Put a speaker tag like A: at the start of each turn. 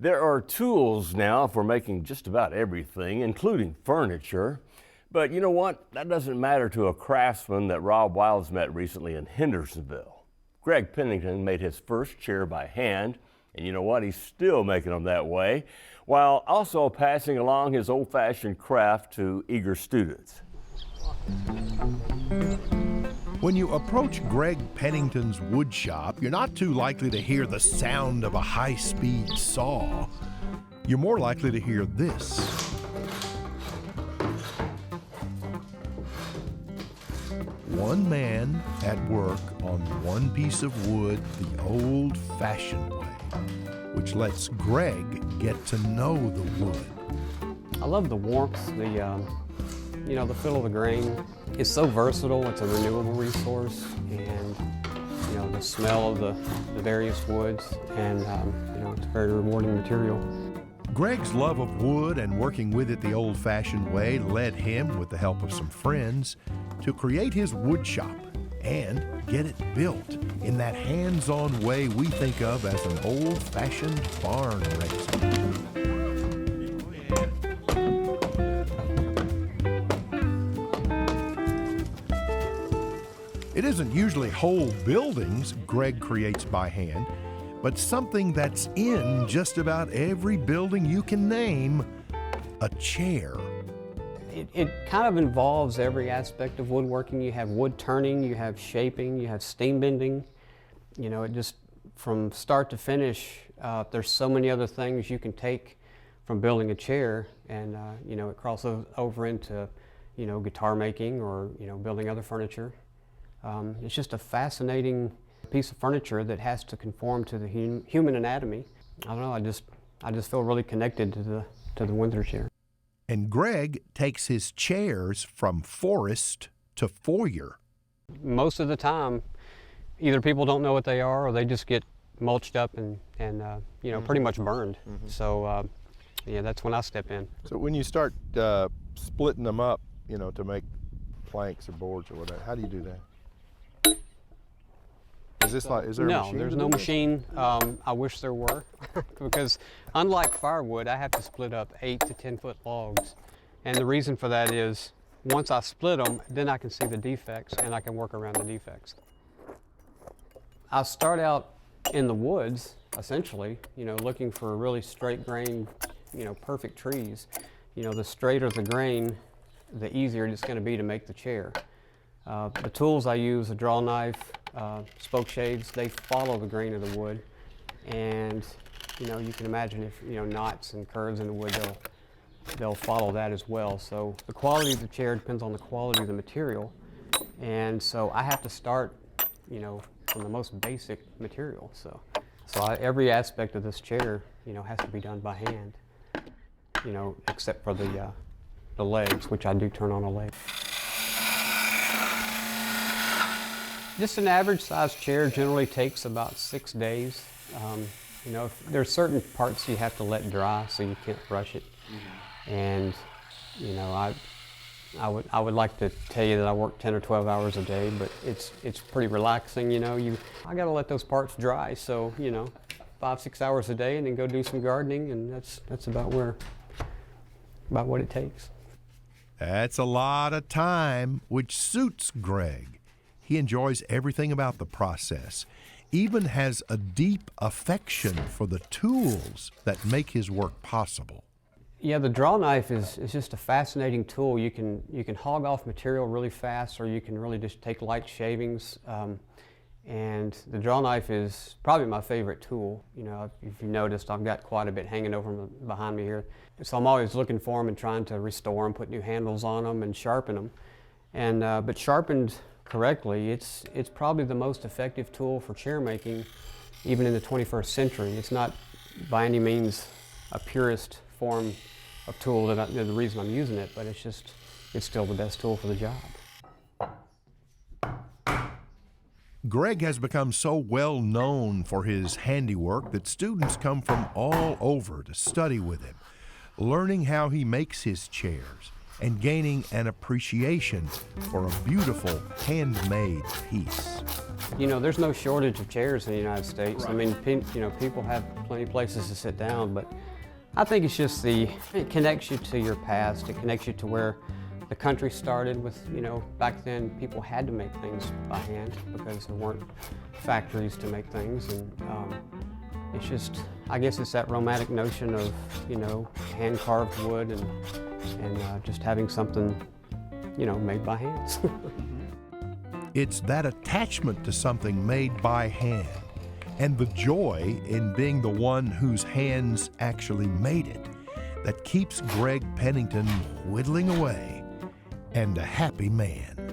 A: There are tools now for making just about everything, including furniture. But you know what? That doesn't matter to a craftsman that Rob Wiles met recently in Hendersonville. Gregg Pennington made his first chair by hand, and you know what? He's still making them that way, while also passing along his old-fashioned craft to eager students.
B: When you approach Gregg Pennington's wood shop, you're not too likely to hear the sound of a high-speed saw. You're more likely to hear this. One man at work on one piece of wood the old-fashioned way, which lets Gregg get to know the wood.
C: I love the warmth, the feel of the grain. It's so versatile, it's a renewable resource, and the smell of the various woods, and it's a very rewarding material.
B: Gregg's love of wood and working with it the old-fashioned way led him, with the help of some friends, to create his wood shop and get it built in that hands-on way we think of as an old-fashioned barn raising. It isn't usually whole buildings Gregg creates by hand, but something that's in just about every building you can name, a chair.
C: It kind of involves every aspect of woodworking. You have wood turning, you have shaping, you have steam bending. It just, from start to finish, there's so many other things you can take from building a chair, and it crosses over into, guitar making or, building other furniture. It's just a fascinating piece of furniture that has to conform to the human anatomy. I don't know, I just feel really connected to the Windsor chair.
B: And Gregg takes his chairs from forest to foyer.
C: Most of the time, either people don't know what they are, or they just get mulched up and pretty much burned. Mm-hmm. So, that's when I step in.
D: So when you start splitting them up, to make planks or boards or whatever, how do you do that? Is there a machine?
C: No, there's no machine. I wish there were, because unlike firewood, I have to split up 8 to 10 foot logs. And the reason for that is, once I split them, then I can see the defects and I can work around the defects. I start out in the woods, essentially, looking for really straight grain, perfect trees. The straighter the grain, the easier it's going to be to make the chair. The tools I use, a draw knife, spoke shades, they follow the grain of the wood. And, you can imagine if, knots and curves in the wood, they'll follow that as well. So the quality of the chair depends on the quality of the material. And so I have to start, from the most basic material. So every aspect of this chair, has to be done by hand, except for the legs, which I do turn on a lathe. Just an average size chair generally takes about 6 days. There's certain parts you have to let dry, so you can't rush it. Mm-hmm. And I would like to tell you that I work 10 or 12 hours a day, but it's pretty relaxing. I got to let those parts dry, so 5-6 hours a day, and then go do some gardening, and that's about what it takes.
B: That's a lot of time, which suits Gregg. He enjoys everything about the process, even has a deep affection for the tools that make his work possible.
C: Yeah, the draw knife is just a fascinating tool. You can hog off material really fast, or you can really just take light shavings. And the draw knife is probably my favorite tool. If you noticed, I've got quite a bit hanging over behind me here. So I'm always looking for them and trying to restore them, put new handles on them, and sharpen them. And but sharpened correctly, it's probably the most effective tool for chair making, even in the 21st century. It's not by any means a purist form of tool the reason I'm using it, but it's still the best tool for the job.
B: Gregg has become so well known for his handiwork that students come from all over to study with him, learning how he makes his chairs, and gaining an appreciation for a beautiful handmade piece.
C: You know, there's no shortage of chairs in the United States. I mean, you know, people have plenty of places to sit down, but I think it's just it connects you to your past. It connects you to where the country started with, you know, back then people had to make things by hand because there weren't factories to make things. And it's just, I guess it's that romantic notion of, you know, hand-carved wood and just having something, you know, made by hands.
B: It's that attachment to something made by hand and the joy in being the one whose hands actually made it that keeps Gregg Pennington whittling away and a happy man.